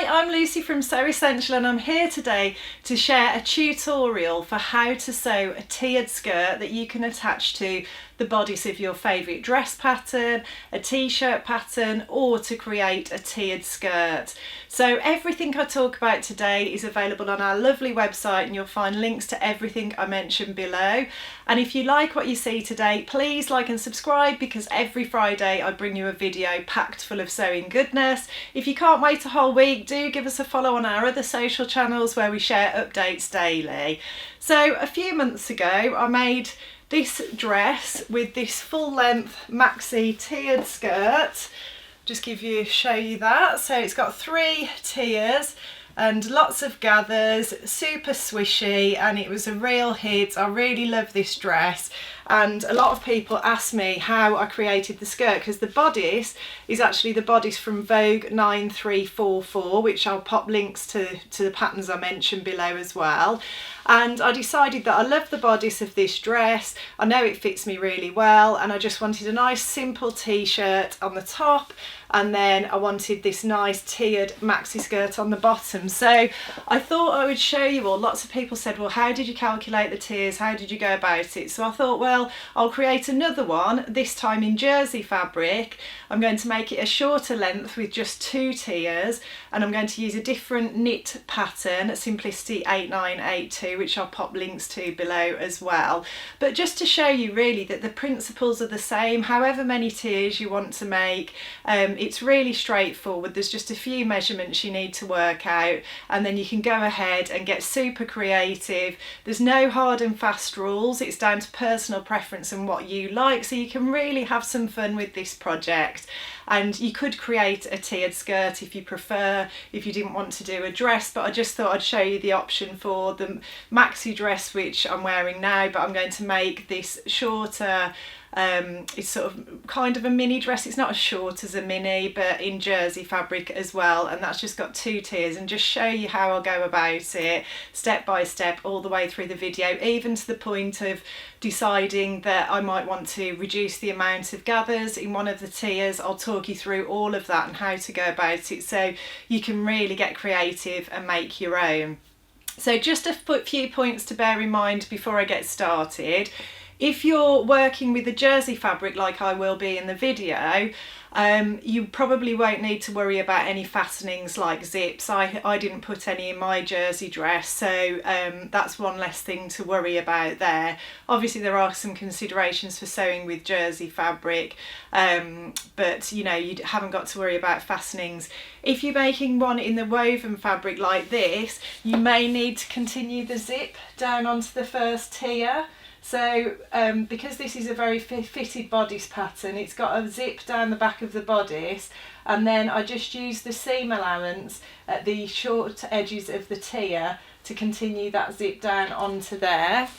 Hi, I'm Lucy from Sew Essential and I'm here today to share a tutorial for how to sew a tiered skirt that you can attach to the bodice of your favourite dress pattern, a t-shirt pattern, or to create a tiered skirt. So everything I talk about today is available on our lovely website and you'll find links to everything I mentioned below. And if you like what you see today, please like and subscribe because every Friday I bring you a video packed full of sewing goodness. If you can't wait a whole week, do give us a follow on our other social channels where we share updates daily. So a few months ago I made this dress with this full length maxi tiered skirt. Just show you that. So it's got 3 tiers and lots of gathers, super swishy, and it was a real hit. I really love this dress, and a lot of people ask me how I created the skirt because the bodice is actually the bodice from Vogue 9344, which I'll pop links to the patterns I mentioned below as well. And I decided that I love the bodice of this dress, I know it fits me really well, and I just wanted a nice simple t-shirt on the top, and then I wanted this nice tiered maxi skirt on the bottom. So I thought I would show you all. Lots of people said, well, how did you calculate the tiers? How did you go about it? So I thought, well, I'll create another one, this time in jersey fabric. I'm going to make it a shorter length with just 2 tiers, and I'm going to use a different knit pattern, Simplicity 8982, which I'll pop links to below as well. But just to show you really that the principles are the same, however many tiers you want to make. It's really straightforward. There's just a few measurements you need to work out, and then you can go ahead and get super creative. There's no hard and fast rules. It's down to personal preference and what you like, so you can really have some fun with this project. And you could create a tiered skirt if you prefer, if you didn't want to do a dress, but I just thought I'd show you the option for the maxi dress which I'm wearing now, but I'm going to make this shorter. It's sort of kind of a mini dress. It's not as short as a mini, but in jersey fabric as well, and that's just got 2 tiers, and just show you how I'll go about it step by step all the way through the video, even to the point of deciding that I might want to reduce the amount of gathers in one of the tiers. I'll talk you through all of that and how to go about it so you can really get creative and make your own. So just a few points to bear in mind before I get started. If you're working with the jersey fabric like I will be in the video, you probably won't need to worry about any fastenings like zips. I didn't put any in my jersey dress, so that's one less thing to worry about there. Obviously there are some considerations for sewing with jersey fabric, but you know, you haven't got to worry about fastenings. If you're making one in the woven fabric like this, you may need to continue the zip down onto the first tier. So because this is a very fitted bodice pattern, it's got a zip down the back of the bodice, and then I just use the seam allowance at the short edges of the tier to continue that zip down onto there.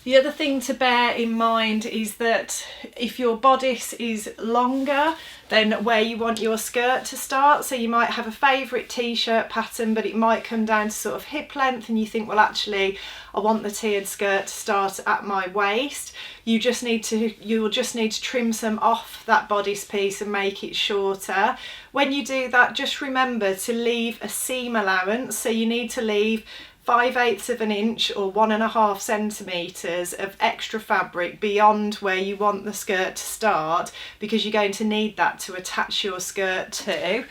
The other thing to bear in mind is that if your bodice is longer than where you want your skirt to start, so you might have a favourite t-shirt pattern, but it might come down to sort of hip length, and you think, well, actually I want the tiered skirt to start at my waist. You'll just need to trim some off that bodice piece and make it shorter. When you do that, just remember to leave a seam allowance, so you need to leave 5/8 of an inch or 1.5 centimetres of extra fabric beyond where you want the skirt to start, because you're going to need that to attach your skirt to.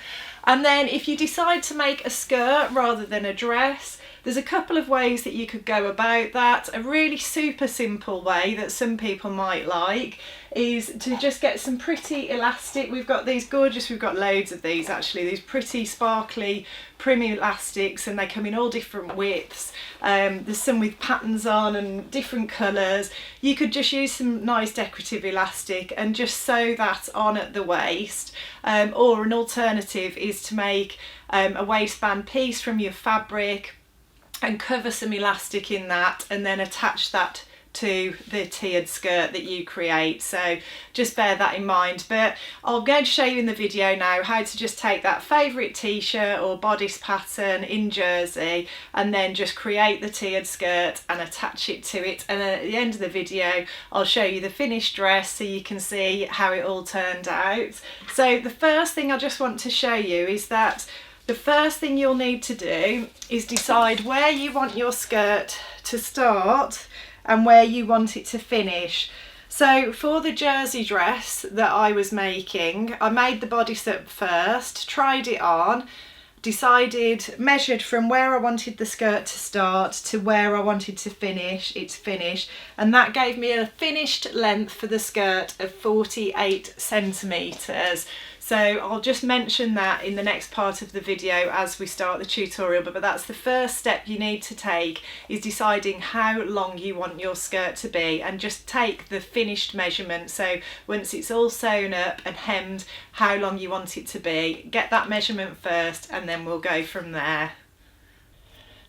And then if you decide to make a skirt rather than a dress, there's a couple of ways that you could go about that. A really super simple way that some people might like is to just get some pretty elastic. We've got loads of these actually, these pretty sparkly prim elastics, and they come in all different widths. There's some with patterns on and different colours. You could just use some nice decorative elastic and just sew that on at the waist, or an alternative is to make a waistband piece from your fabric and cover some elastic in that, and then attach that to the tiered skirt that you create. So just bear that in mind. But I'm going to show you in the video now how to just take that favourite t-shirt or bodice pattern in jersey and then just create the tiered skirt and attach it to it, and then at the end of the video I'll show you the finished dress so you can see how it all turned out. So the first thing I just want to show you is that The first thing you'll need to do is decide where you want your skirt to start and where you want it to finish. So for the jersey dress that I was making, I made the bodice up first, tried it on, measured from where I wanted the skirt to start to where I wanted to finish, and that gave me a finished length for the skirt of 48 centimetres. So I'll just mention that in the next part of the video as we start the tutorial, but that's the first step you need to take, is deciding how long you want your skirt to be, and just take the finished measurement. So once it's all sewn up and hemmed, how long you want it to be, get that measurement first and then we'll go from there.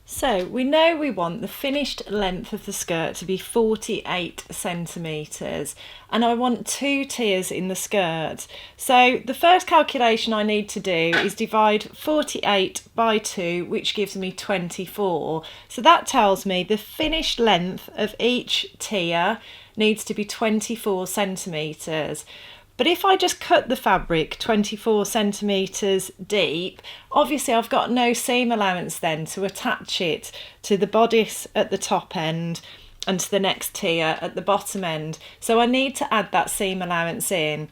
So we know we want the finished length of the skirt to be 48 centimetres, and I want 2 tiers in the skirt. So the first calculation I need to do is divide 48 by 2, which gives me 24. So that tells me the finished length of each tier needs to be 24 centimetres. But if I just cut the fabric 24 centimetres deep, obviously I've got no seam allowance then to attach it to the bodice at the top end and to the next tier at the bottom end. So I need to add that seam allowance in.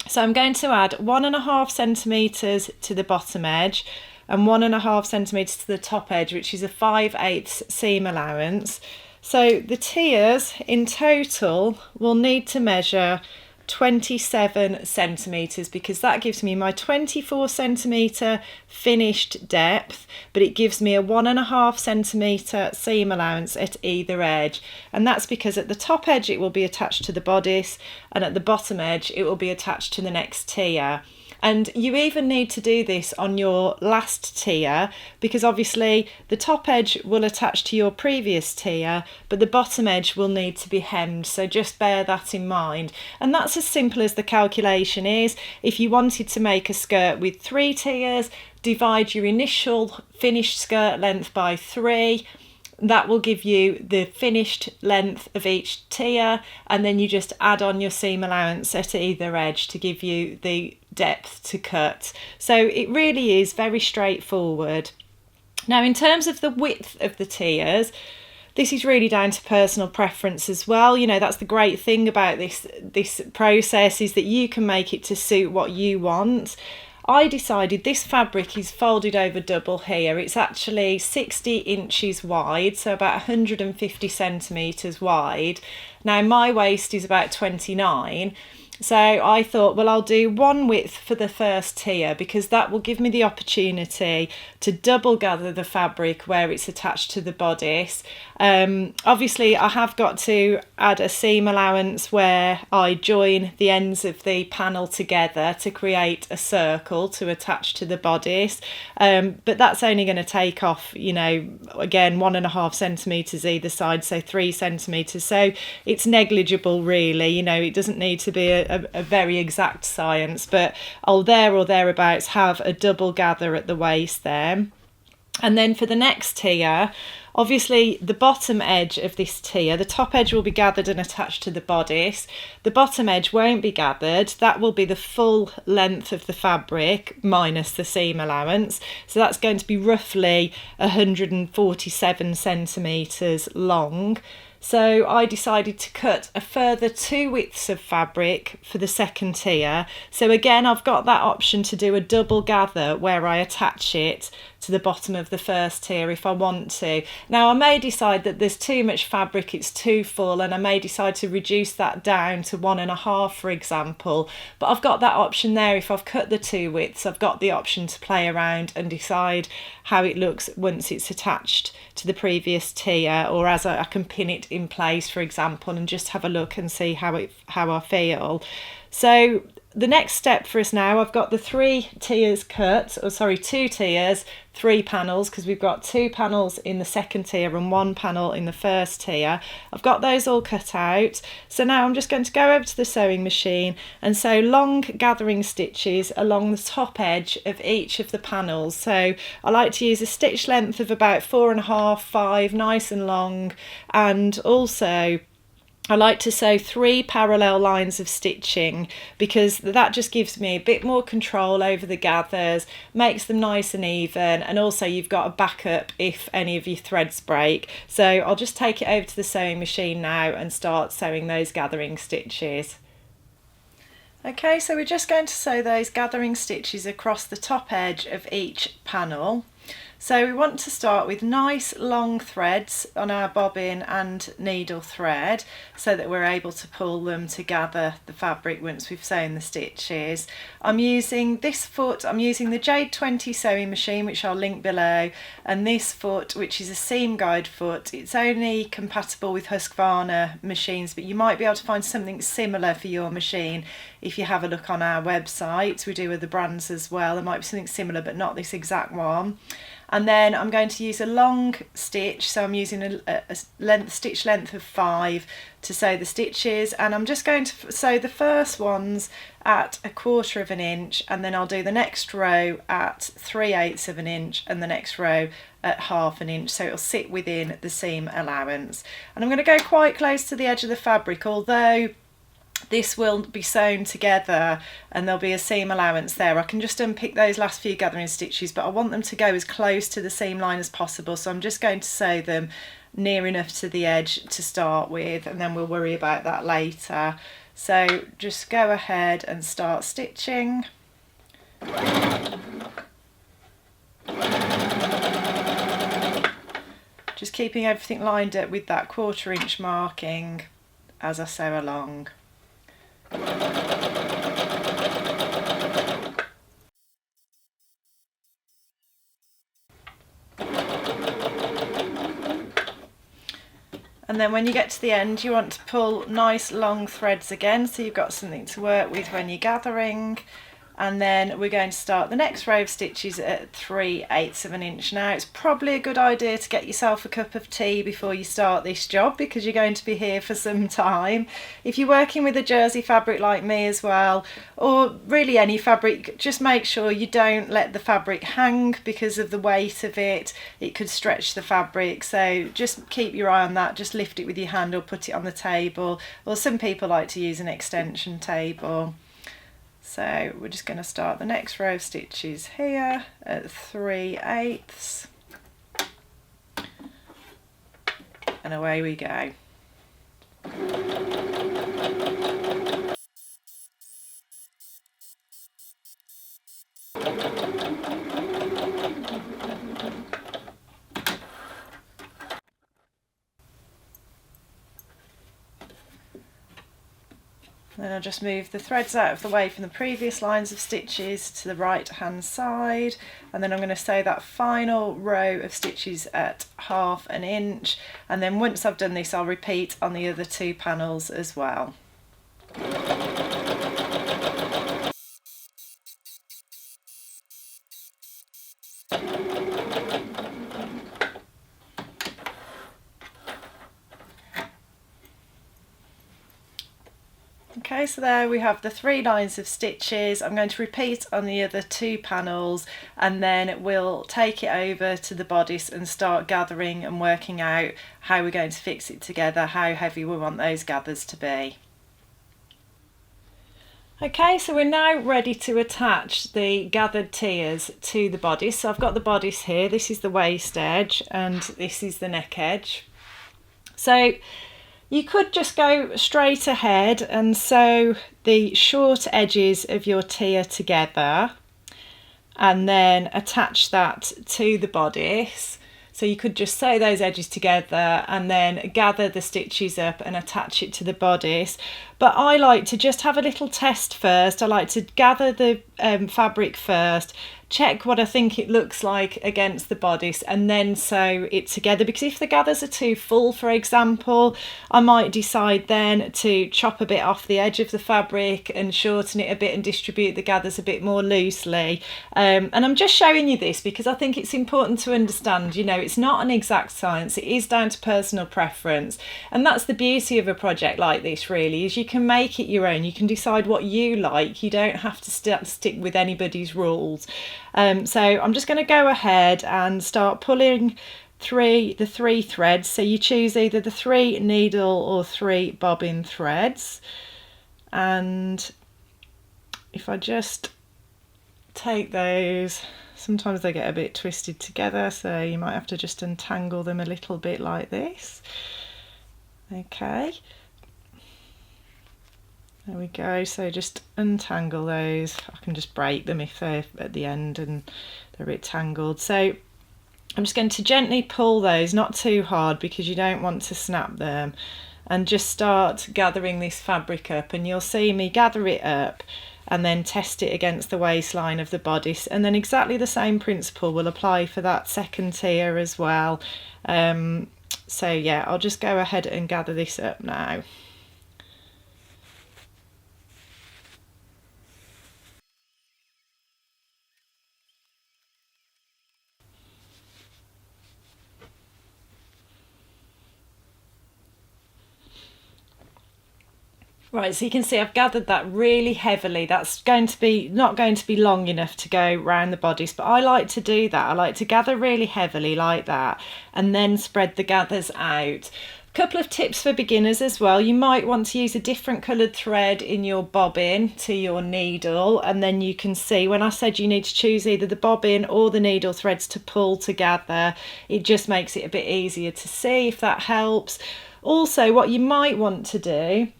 So I'm going to add 1.5 centimetres to the bottom edge and 1.5 centimetres to the top edge, which is a 5/8 seam allowance. So the tiers in total will need to measure 27 centimetres, because that gives me my 24 centimetre finished depth, but it gives me a 1.5 centimetre seam allowance at either edge, and that's because at the top edge it will be attached to the bodice and at the bottom edge it will be attached to the next tier. And you even need to do this on your last tier, because obviously the top edge will attach to your previous tier, but the bottom edge will need to be hemmed. So just bear that in mind. And that's as simple as the calculation is. If you wanted to make a skirt with 3 tiers, divide your initial finished skirt length by 3. That will give you the finished length of each tier, and then you just add on your seam allowance at either edge to give you the depth to cut. So it really is very straightforward. Now, in terms of the width of the tiers, this is really down to personal preference as well. You know, that's the great thing about this process, is that you can make it to suit what you want. I decided this fabric is folded over double here. It's actually 60 inches wide, so about 150 centimetres wide. Now my waist is about 29. So I thought, well, I'll do one width for the first tier, because that will give me the opportunity to double gather the fabric where it's attached to the bodice. Obviously I have got to add a seam allowance where I join the ends of the panel together to create a circle to attach to the bodice, but that's only going to take off, you know, again 1.5 centimetres either side, so 3 centimetres. So it's negligible really, you know, it doesn't need to be a very exact science, but I'll there or thereabouts have a double gather at the waist there. And then for the next tier, obviously the bottom edge of this tier, the top edge will be gathered and attached to the bodice. The bottom edge won't be gathered. That will be the full length of the fabric minus the seam allowance. So that's going to be roughly 147 centimetres long. So I decided to cut a further 2 widths of fabric for the second tier. So again, I've got that option to do a double gather where I attach it to the bottom of the first tier if I want to. Now I may decide that there's too much fabric, it's too full, and I may decide to reduce that down to 1.5, for example, but I've got that option there. If I've cut the 2 widths, I've got the option to play around and decide how it looks once it's attached to the previous tier, or as I can pin it in place, for example, and just have a look and see how I feel. So the next step for us now, I've got the 2 tiers, 3 panels, because we've got 2 panels in the second tier and 1 panel in the first tier. I've got those all cut out. So now I'm just going to go over to the sewing machine and sew long gathering stitches along the top edge of each of the panels. So I like to use a stitch length of about 4.5, 5, nice and long, and also I like to sew 3 parallel lines of stitching because that just gives me a bit more control over the gathers, makes them nice and even, and also you've got a backup if any of your threads break. So I'll just take it over to the sewing machine now and start sewing those gathering stitches. Okay, so we're just going to sew those gathering stitches across the top edge of each panel. So we want to start with nice long threads on our bobbin and needle thread so that we're able to pull them to gather the fabric once we've sewn the stitches. I'm using this foot, I'm using the Jade 20 sewing machine, which I'll link below, and this foot, which is a seam guide foot. It's only compatible with Husqvarna machines, but you might be able to find something similar for your machine if you have a look on our website. We do other brands as well. There might be something similar but not this exact one. And then I'm going to use a long stitch, so I'm using a stitch length of 5 to sew the stitches, and I'm just going to sew the first ones at 1/4 of an inch, and then I'll do the next row at 3/8 of an inch and the next row at 1/2 an inch, so it'll sit within the seam allowance. And I'm going to go quite close to the edge of the fabric, although this will be sewn together and there'll be a seam allowance there. I can just unpick those last few gathering stitches, but I want them to go as close to the seam line as possible, so I'm just going to sew them near enough to the edge to start with, and then we'll worry about that later. So just go ahead and start stitching. Just keeping everything lined up with that 1/4 inch marking as I sew along. And then when you get to the end, you want to pull nice long threads again, so you've got something to work with when you're gathering. And then we're going to start the next row of stitches at 3/8 of an inch. Now, it's probably a good idea to get yourself a cup of tea before you start this job, because you're going to be here for some time. If you're working with a jersey fabric like me as well, or really any fabric, just make sure you don't let the fabric hang because of the weight of it. It could stretch the fabric, so just keep your eye on that. Just lift it with your hand or put it on the table, or some people like to use an extension table. So we're just going to start the next row of stitches here at 3/8, and away we go. Then I'll just move the threads out of the way from the previous lines of stitches to the right hand side, and then I'm going to sew that final row of stitches at 1/2 an inch, and then once I've done this I'll repeat on the other 2 panels as well. Okay, so there we have the 3 lines of stitches. I'm going to repeat on the other 2 panels, and then we'll take it over to the bodice and start gathering and working out how we're going to fix it together, how heavy we want those gathers to be. Okay, so we're now ready to attach the gathered tiers to the bodice. So I've got the bodice here, this is the waist edge and this is the neck edge. So you could just go straight ahead and sew the short edges of your tier together and then attach that to the bodice. So you could just sew those edges together and then gather the stitches up and attach it to the bodice. But I like to just have a little test first. I like to gather the fabric first, check what I think it looks like against the bodice, and then sew it together, because if the gathers are too full, for example, I might decide then to chop a bit off the edge of the fabric and shorten it a bit and distribute the gathers a bit more loosely. And I'm just showing you this because I think it's important to understand, you know, it's not an exact science, it is down to personal preference, and that's the beauty of a project like this really, is you can make it your own, you can decide what you like, you don't have to stick with anybody's rules. So I'm just going to go ahead and start pulling the 3 threads. So you choose either the 3 needle or 3 bobbin threads. And if I just take those, sometimes they get a bit twisted together, so you might have to just untangle them a little bit like this. Okay, there we go. So just untangle those. I can just break them if they're at the end and they're a bit tangled. So I'm just going to gently pull those, not too hard because you don't want to snap them, and just start gathering this fabric up. And you'll see me gather it up and then test it against the waistline of the bodice, and then exactly the same principle will apply for that second tier as well. So yeah, I'll just go ahead and gather this up now. Right, so you can see I've gathered that really heavily. That's going to be not going to be long enough to go round the bodice, but I like to do that. I like to gather really heavily like that and then spread the gathers out. A couple of tips for beginners as well. You might want to use a different coloured thread in your bobbin to your needle, and then you can see when I said you need to choose either the bobbin or the needle threads to pull together, it just makes it a bit easier to see, if that helps. Also, what you might want to do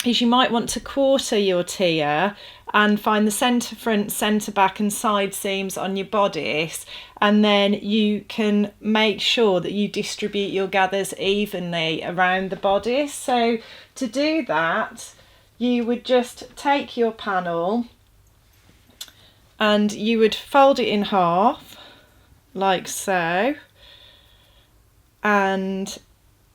is you might want to quarter your tier and find the centre front, centre back and side seams on your bodice, and then you can make sure that you distribute your gathers evenly around the bodice. So to do that, you would just take your panel and you would fold it in half like so, and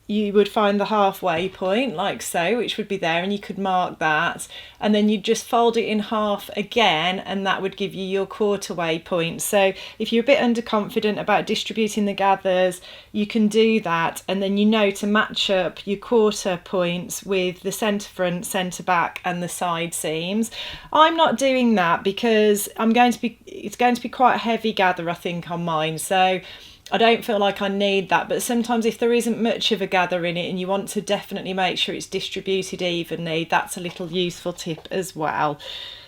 you would find the halfway point like so, which would be there, and you could mark that, and then you'd just fold it in half again, and that would give you your quarter-way point. So if you're a bit underconfident about distributing the gathers, you can do that, and then you know to match up your quarter points with the centre front, centre back and the side seams. I'm not doing that because it's going to be quite a heavy gather, I think, on mine, so I don't feel like I need that. But sometimes if there isn't much of a gather in it and you want to definitely make sure it's distributed evenly, that's a little useful tip as well.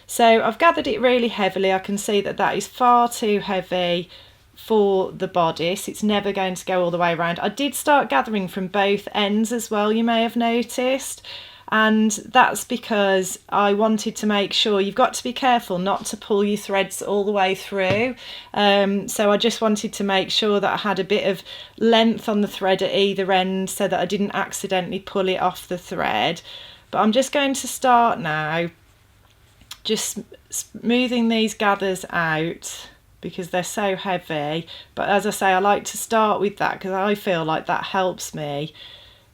So I've gathered it really heavily. I can see that that is far too heavy for the bodice. It's never going to go all the way around. I did start gathering from both ends as well, you may have noticed. And that's because I wanted to make sure, you've got to be careful not to pull your threads all the way through. So I just wanted to make sure that I had a bit of length on the thread at either end so that I didn't accidentally pull it off the thread. But I'm just going to start now, just smoothing these gathers out because they're so heavy. But as I say, I like to start with that because I feel like that helps me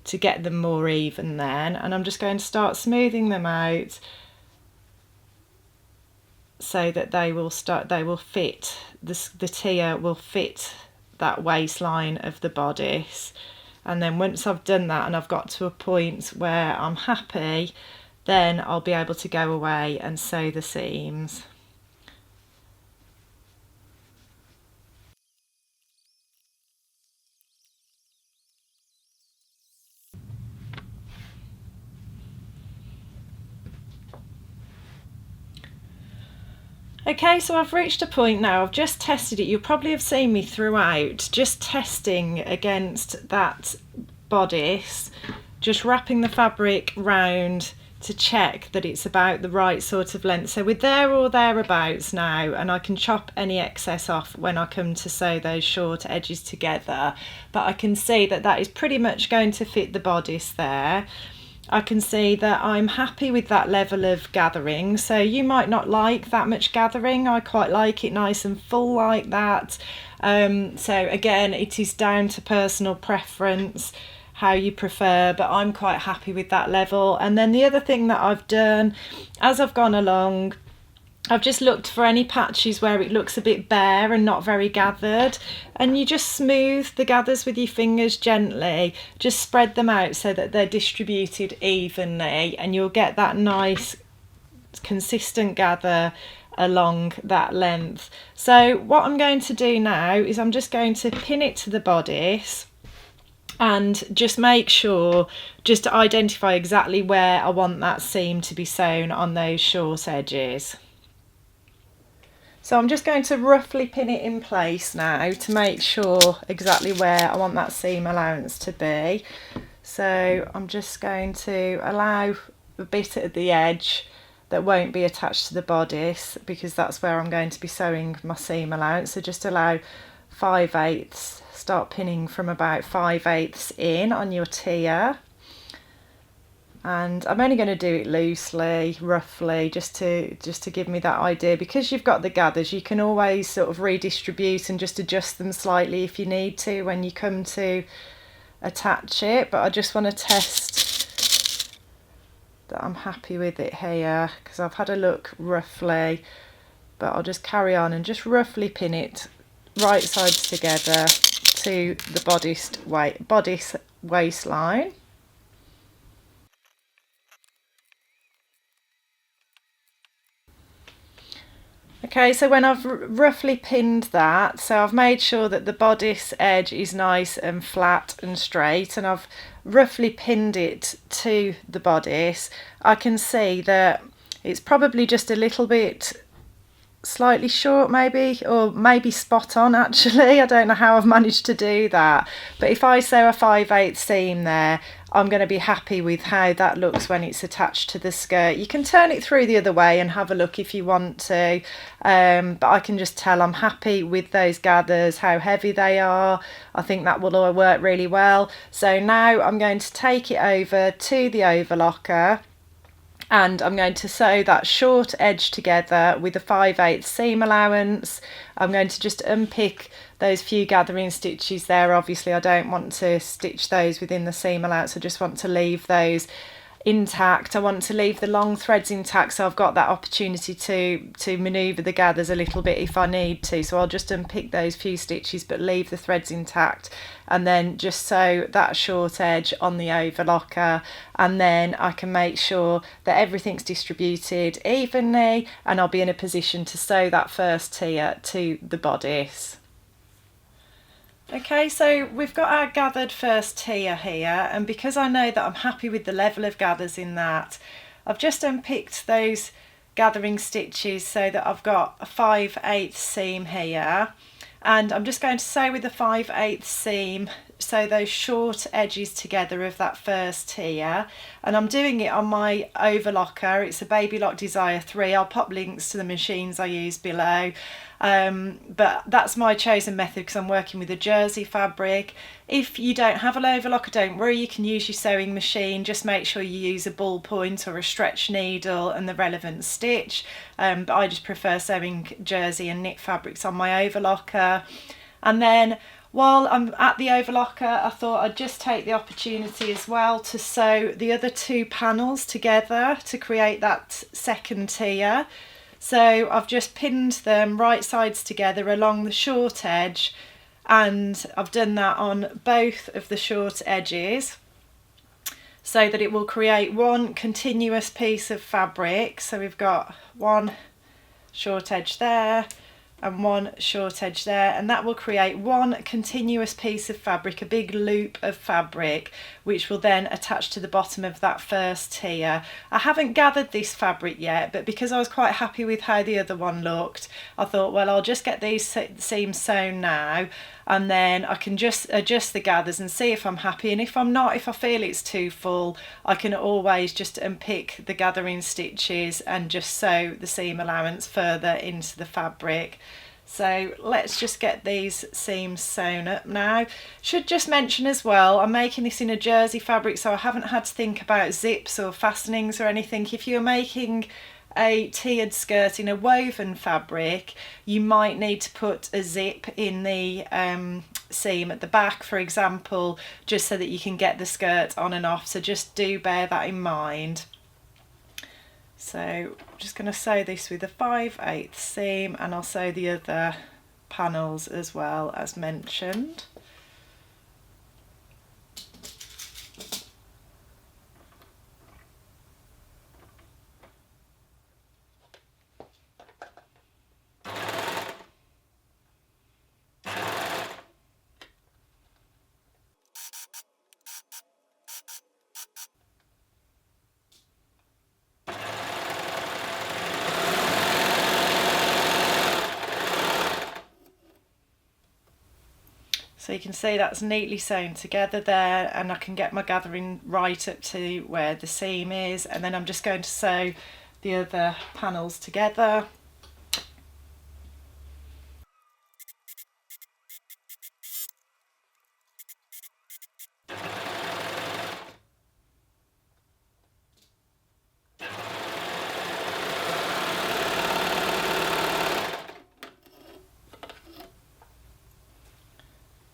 to get them more even then. And I'm just going to start smoothing them out so that they will fit, the tier will fit that waistline of the bodice. And then once I've done that and I've got to a point where I'm happy, then I'll be able to go away and sew the seams. Okay, so I've reached a point now, I've just tested it. You'll probably have seen me throughout, just testing against that bodice, just wrapping the fabric round to check that it's about the right sort of length. So we're there or thereabouts now, and I can chop any excess off when I come to sew those short edges together. But I can see that that is pretty much going to fit the bodice there. I can see that I'm happy with that level of gathering. So you might not like that much gathering. I quite like it nice and full like that. So again, it is down to personal preference, how you prefer, but I'm quite happy with that level. And then the other thing that I've done as I've gone along, I've just looked for any patches where it looks a bit bare and not very gathered, and you just smooth the gathers with your fingers gently, just spread them out so that they're distributed evenly, and you'll get that nice consistent gather along that length. So what I'm going to do now is I'm just going to pin it to the bodice and just make sure, just to identify exactly where I want that seam to be sewn on those short edges. So I'm just going to roughly pin it in place now to make sure exactly where I want that seam allowance to be. So I'm just going to allow a bit at the edge that won't be attached to the bodice, because that's where I'm going to be sewing my seam allowance. So just allow 5/8, start pinning from about 5/8 in on your tier. And I'm only going to do it loosely, roughly, just to give me that idea. Because you've got the gathers, you can always sort of redistribute and just adjust them slightly if you need to when you come to attach it. But I just want to test that I'm happy with it here, because I've had a look roughly, but I'll just carry on and just roughly pin it right sides together to the bodice waistline. Okay, so when I've roughly pinned that, so I've made sure that the bodice edge is nice and flat and straight, and I've roughly pinned it to the bodice, I can see that it's probably just a little bit slightly short maybe, or maybe spot on actually. I don't know how I've managed to do that, but if I sew a 5/8 seam there, I'm going to be happy with how that looks when it's attached to the skirt. You can turn it through the other way and have a look if you want to, but I can just tell I'm happy with those gathers, how heavy they are. I think that will all work really well. So now I'm going to take it over to the overlocker, and I'm going to sew that short edge together with a 5/8 seam allowance. I'm going to just unpick those few gathering stitches there. Obviously I don't want to stitch those within the seam allowance, I just want to leave those intact. I want to leave the long threads intact, so I've got that opportunity to manoeuvre the gathers a little bit if I need to. So I'll just unpick those few stitches but leave the threads intact, and then just sew that short edge on the overlocker, and then I can make sure that everything's distributed evenly, and I'll be in a position to sew that first tier to the bodice. Okay, so we've got our gathered first tier here, and because I know that I'm happy with the level of gathers in that, I've just unpicked those gathering stitches so that I've got a 5/8 seam here, and I'm just going to sew with the 5/8 seam, so those short edges together of that first tier, and I'm doing it on my overlocker. It's a Baby Lock Desire 3. I'll pop links to the machines I use below. But that's my chosen method because I'm working with a jersey fabric. If you don't have an overlocker, don't worry, you can use your sewing machine. Just make sure you use a ballpoint or a stretch needle and the relevant stitch, but I just prefer sewing jersey and knit fabrics on my overlocker. And then while I'm at the overlocker, I thought I'd just take the opportunity as well to sew the other two panels together to create that second tier. So I've just pinned them right sides together along the short edge, and I've done that on both of the short edges so that it will create one continuous piece of fabric. So we've got one short edge there and one short edge there, and that will create one continuous piece of fabric, a big loop of fabric, which will then attach to the bottom of that first tier. I haven't gathered this fabric yet, but because I was quite happy with how the other one looked, I thought, well, I'll just get these seams sewn now, and then I can just adjust the gathers and see if I'm happy, and if I'm not, if I feel it's too full, I can always just unpick the gathering stitches and just sew the seam allowance further into the fabric. So let's just get these seams sewn up now. Should just mention as well, I'm making this in a jersey fabric, so I haven't had to think about zips or fastenings or anything. If you're making a tiered skirt in a woven fabric, you might need to put a zip in the seam at the back, for example, just so that you can get the skirt on and off. So just do bear that in mind. So I'm just going to sew this with a 5/8 seam, and I'll sew the other panels as well as mentioned. So you can see that's neatly sewn together there, and I can get my gathering right up to where the seam is, and then I'm just going to sew the other panels together.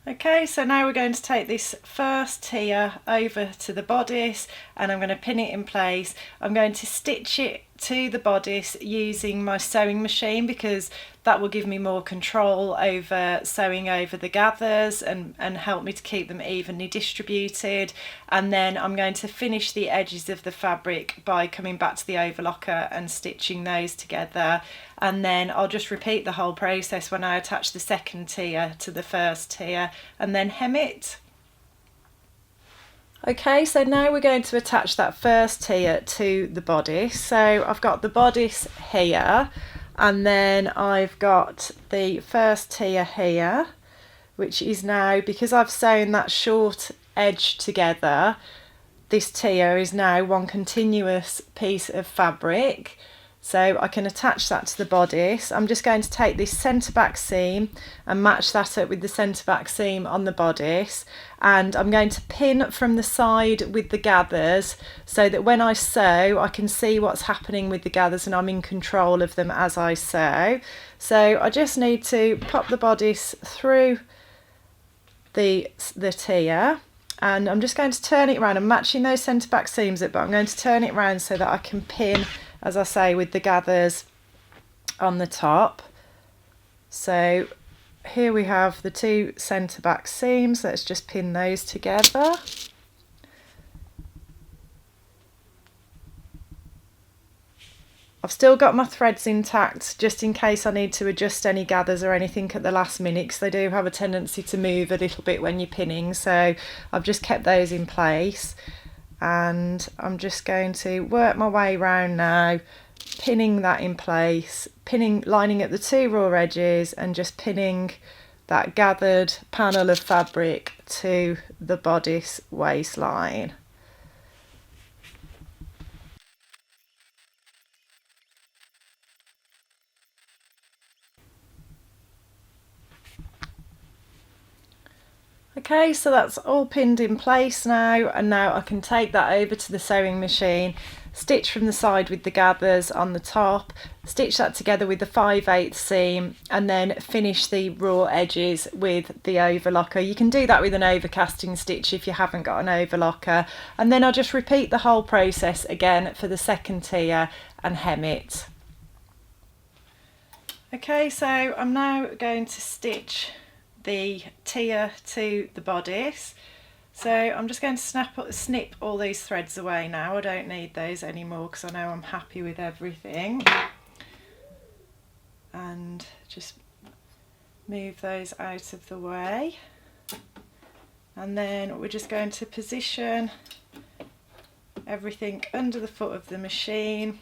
Okay, so now we're going to take this first tier over to the bodice, and I'm going to pin it in place. I'm going to stitch it to the bodice using my sewing machine, because that will give me more control over sewing over the gathers and help me to keep them evenly distributed. And then I'm going to finish the edges of the fabric by coming back to the overlocker and stitching those together. And then I'll just repeat the whole process when I attach the second tier to the first tier and then hem it. Okay, so now we're going to attach that first tier to the bodice. So I've got the bodice here, and then I've got the first tier here, which is now, because I've sewn that short edge together, this tier is now one continuous piece of fabric. So I can attach that to the bodice. I'm just going to take this centre back seam and match that up with the centre back seam on the bodice, and I'm going to pin from the side with the gathers so that when I sew I can see what's happening with the gathers and I'm in control of them as I sew. So I just need to pop the bodice through the tier, and I'm just going to turn it around. I'm matching those centre back seams up, but I'm going to turn it around so that I can pin, as I say, with the gathers on the top. So here we have the two centre back seams. Let's just pin those together. I've still got my threads intact just in case I need to adjust any gathers or anything at the last minute, because they do have a tendency to move a little bit when you're pinning, so I've just kept those in place. And I'm just going to work my way around now, pinning that in place, lining up the two raw edges and just pinning that gathered panel of fabric to the bodice waistline. Okay, so that's all pinned in place now, and now I can take that over to the sewing machine, stitch from the side with the gathers on the top, stitch that together with the 5/8 seam, and then finish the raw edges with the overlocker. You can do that with an overcasting stitch if you haven't got an overlocker, and then I'll just repeat the whole process again for the second tier and hem it. Okay, so I'm now going to stitch the tier to the bodice. So I'm just going to snip all these threads away now. I don't need those anymore because I know I'm happy with everything. And just move those out of the way. And then we're just going to position everything under the foot of the machine.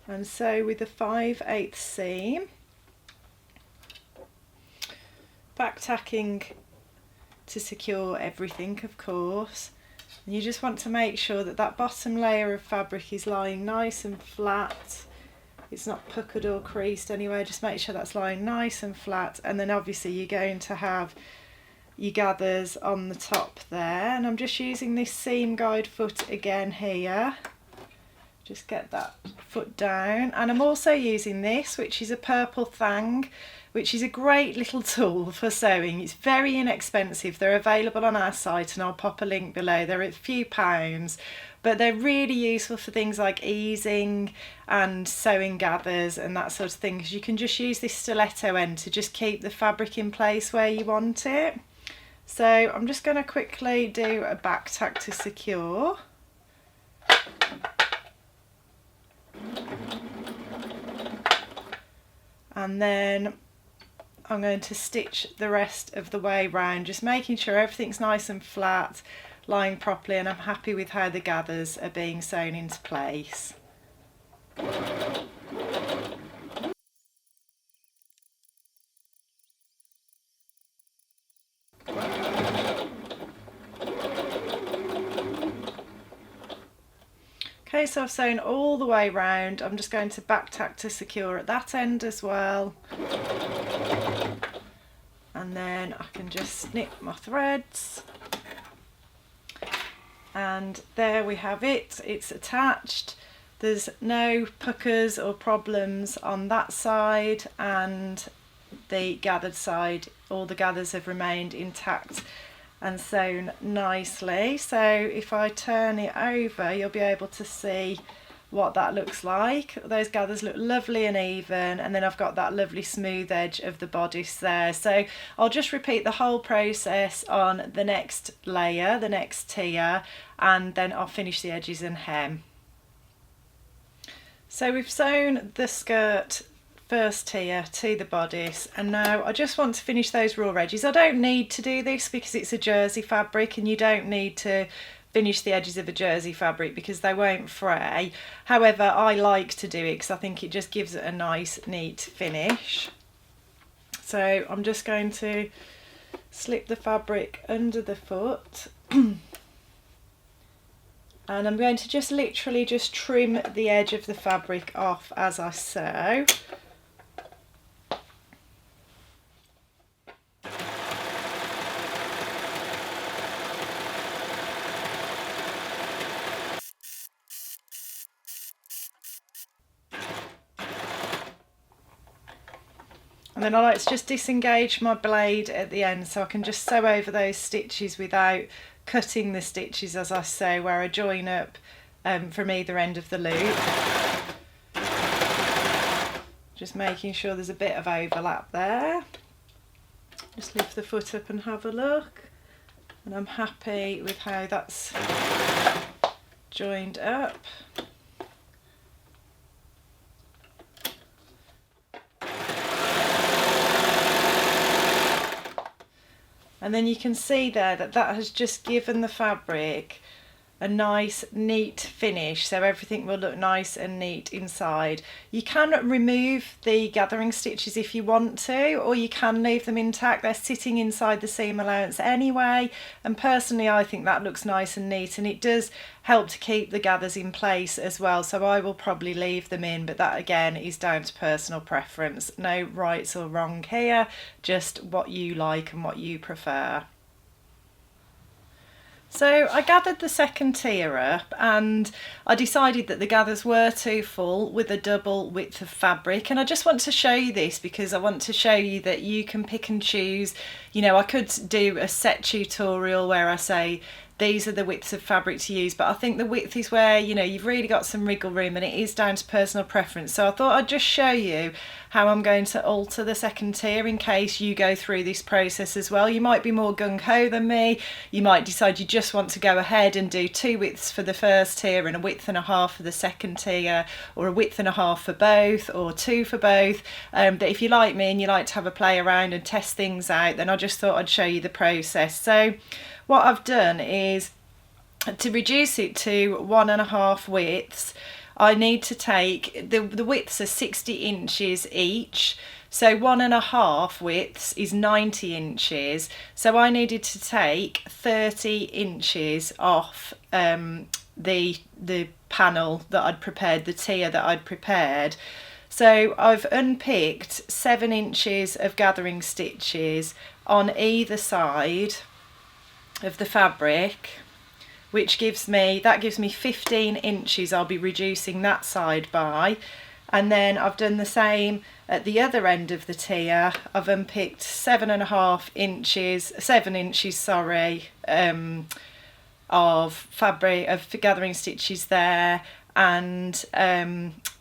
And so with the 5/8 seam, back tacking to secure everything, of course. And you just want to make sure that that bottom layer of fabric is lying nice and flat. It's not puckered or creased anywhere, just make sure that's lying nice and flat. And then obviously you're going to have your gathers on the top there. And I'm just using this seam guide foot again here. Just get that foot down, and I'm also using this, which is a purple thang, which is a great little tool for sewing. It's very inexpensive. They're available on our site and I'll pop a link below. They're a few pounds, but they're really useful for things like easing and sewing gathers and that sort of thing, because you can just use this stiletto end to just keep the fabric in place where you want it. So I'm just going to quickly do a back tack to secure. And then I'm going to stitch the rest of the way round, just making sure everything's nice and flat. lying properly, and I'm happy with how the gathers are being sewn into place. Okay, so I've sewn all the way round. I'm just going to back tack to secure at that end as well. And then I can just snip my threads. And there we have it, it's attached. There's no puckers or problems on that side, and the gathered side, all the gathers have remained intact and sewn nicely. So if I turn it over, you'll be able to see what that looks like. Those gathers look lovely and even, and then I've got that lovely smooth edge of the bodice there. So I'll just repeat the whole process on the next layer, the next tier, and then I'll finish the edges and hem. So we've sewn the skirt first tier to the bodice, and now I just want to finish those raw edges. I don't need to do this because it's a jersey fabric, and you don't need to finish the edges of a jersey fabric because they won't fray. However, I like to do it because I think it just gives it a nice neat finish. So I'm just going to slip the fabric under the foot and I'm going to just literally just trim the edge of the fabric off as I sew. And then I like to just disengage my blade at the end so I can just sew over those stitches without cutting the stitches as I sew, where I join up from either end of the loop. Just making sure there's a bit of overlap there. Just lift the foot up and have a look. And I'm happy with how that's joined up. And then you can see there that that has just given the fabric a nice neat finish, so everything will look nice and neat inside. You can remove the gathering stitches if you want to, or you can leave them intact. They're sitting inside the seam allowance anyway, and personally I think that looks nice and neat, and it does help to keep the gathers in place as well, so I will probably leave them in, but that again is down to personal preference. No rights or wrong here, just what you like and what you prefer. So I gathered the second tier up and I decided that the gathers were too full with a double width of fabric, and I just want to show you this because I want to show you that you can pick and choose. You know, I could do a set tutorial where I say these are the widths of fabric to use, but I think the width is where, you know, you've really got some wriggle room and it is down to personal preference. So I thought I'd just show you how I'm going to alter the second tier in case you go through this process as well. You might be more gung-ho than me. You might decide you just want to go ahead and do 2 widths for the first tier and a width and a half for the second tier, or a width and a half for both, or 2 for both. But if you're like me and you like to have a play around and test things out, then I just thought I'd show you the process. So what I've done is, to reduce it to 1.5 widths, I need to take, the widths are 60 inches each, so 1.5 widths is 90 inches, so I needed to take 30 inches off the panel that I'd prepared, the tier that I'd prepared. So I've unpicked 7 inches of gathering stitches on either side of the fabric, which gives me 15 inches. I'll be reducing that side by, and then I've done the same at the other end of the tier. I've unpicked 7 inches of fabric, of gathering stitches there, and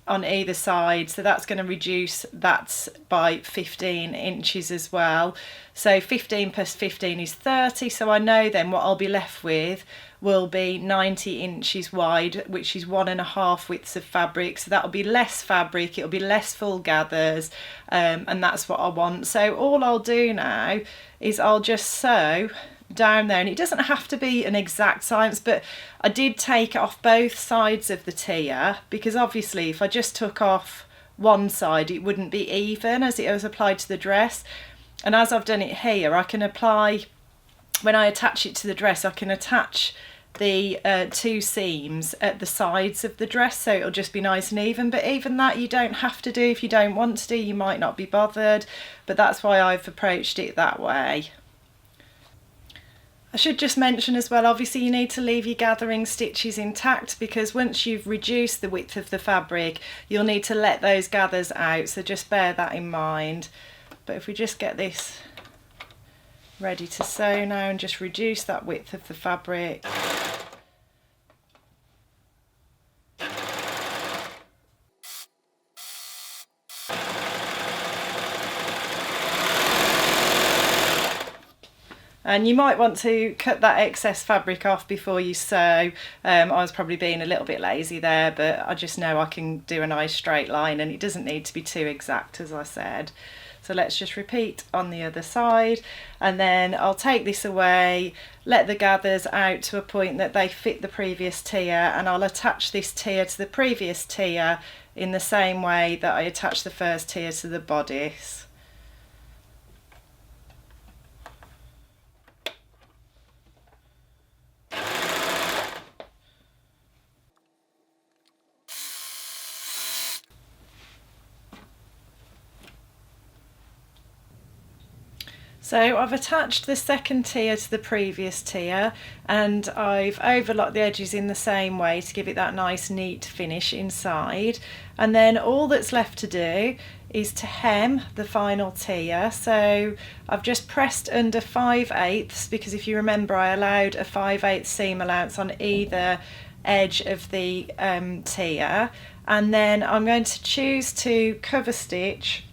on either side, so that's going to reduce that by 15 inches as well. So 15 plus 15 is 30, so I know then what I'll be left with will be 90 inches wide, which is 1.5 widths of fabric. So that'll be less fabric, it'll be less full gathers, and that's what I want. So all I'll do now is I'll just sew down there, and it doesn't have to be an exact science, but I did take off both sides of the tier, because obviously if I just took off one side it wouldn't be even as it was applied to the dress. And as I've done it here, I can apply, when I attach it to the dress, I can attach the two seams at the sides of the dress, so it'll just be nice and even. But even that you don't have to do if you don't want to do, you might not be bothered, but that's why I've approached it that way. I should just mention as well, obviously you need to leave your gathering stitches intact, because once you've reduced the width of the fabric you'll need to let those gathers out, so just bear that in mind. But if we just get this ready to sew now and just reduce that width of the fabric. And you might want to cut that excess fabric off before you sew. I was probably being a little bit lazy there, but I just know I can do a nice straight line and it doesn't need to be too exact, as I said. So let's just repeat on the other side, and then I'll take this away, let the gathers out to a point that they fit the previous tier, and I'll attach this tier to the previous tier in the same way that I attached the first tier to the bodice. So I've attached the second tier to the previous tier, and I've overlocked the edges in the same way to give it that nice neat finish inside. And then all that's left to do is to hem the final tier. So I've just pressed under 5/8, because if you remember I allowed a 5/8 seam allowance on either edge of the tier, and then I'm going to choose to cover stitch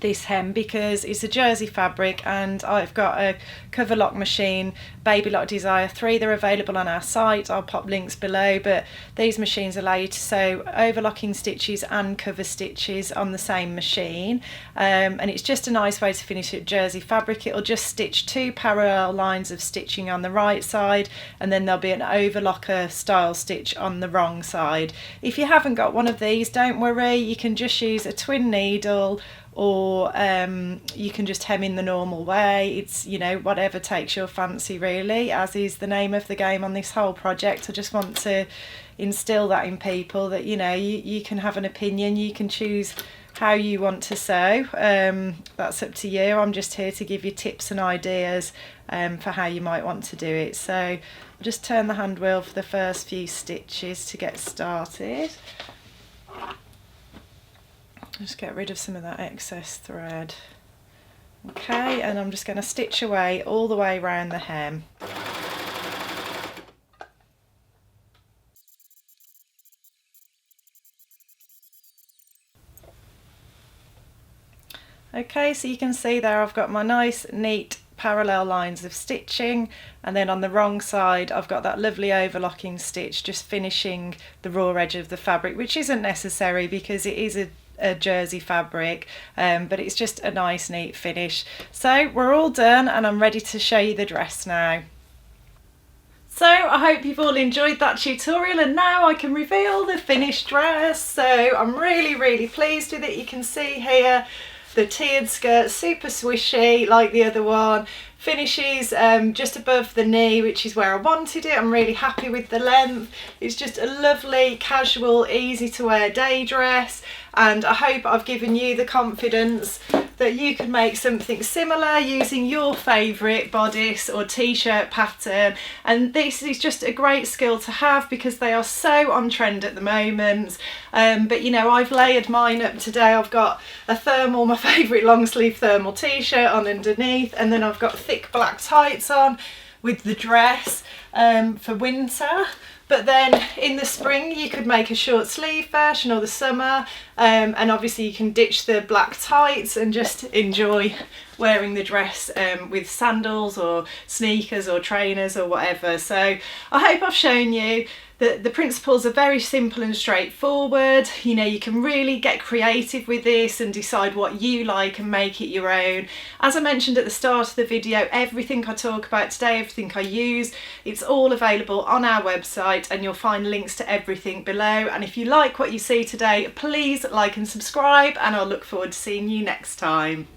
this hem because it's a jersey fabric, and I've got a cover lock machine, Baby Lock Desire 3. They're available on our site, I'll pop links below, but these machines allow you to sew overlocking stitches and cover stitches on the same machine, and it's just a nice way to finish it jersey fabric. It'll just stitch 2 parallel lines of stitching on the right side, and then there'll be an overlocker style stitch on the wrong side. If you haven't got one of these, don't worry, you can just use a twin needle, or you can just hem in the normal way. It's, you know, whatever takes your fancy really, as is the name of the game on this whole project. I just want to instill that in people, that, you know, you can have an opinion, you can choose how you want to sew, that's up to you. I'm just here to give you tips and ideas for how you might want to do it. So I'll just turn the hand wheel for the first few stitches to get started. Just get rid of some of that excess thread. Okay, and I'm just going to stitch away all the way around the hem. Okay, so you can see there I've got my nice neat parallel lines of stitching, and then on the wrong side I've got that lovely overlocking stitch just finishing the raw edge of the fabric, which isn't necessary because it is a jersey fabric, but it's just a nice neat finish. So we're all done and I'm ready to show you the dress now. So I hope you've all enjoyed that tutorial, and now I can reveal the finished dress. So I'm really pleased with it. You can see here the tiered skirt, super swishy like the other one, finishes just above the knee, which is where I wanted it. I'm really happy with the length. It's just a lovely, casual, easy to wear day dress, and I hope I've given you the confidence that you could make something similar using your favourite bodice or t-shirt pattern. And this is just a great skill to have because they are so on trend at the moment. But you know, I've layered mine up today. I've got a thermal, my favourite long sleeve thermal t-shirt on underneath, and then I've got thick black tights on with the dress for winter. But then in the spring you could make a short sleeve version, or the summer And obviously you can ditch the black tights and just enjoy wearing the dress with sandals or sneakers or trainers or whatever. So I hope I've shown you that the principles are very simple and straightforward. You know, you can really get creative with this and decide what you like and make it your own. As I mentioned at the start of the video, everything I talk about today, everything I use, it's all available on our website, and you'll find links to everything below. And if you like what you see today, please like and subscribe, and I'll look forward to seeing you next time.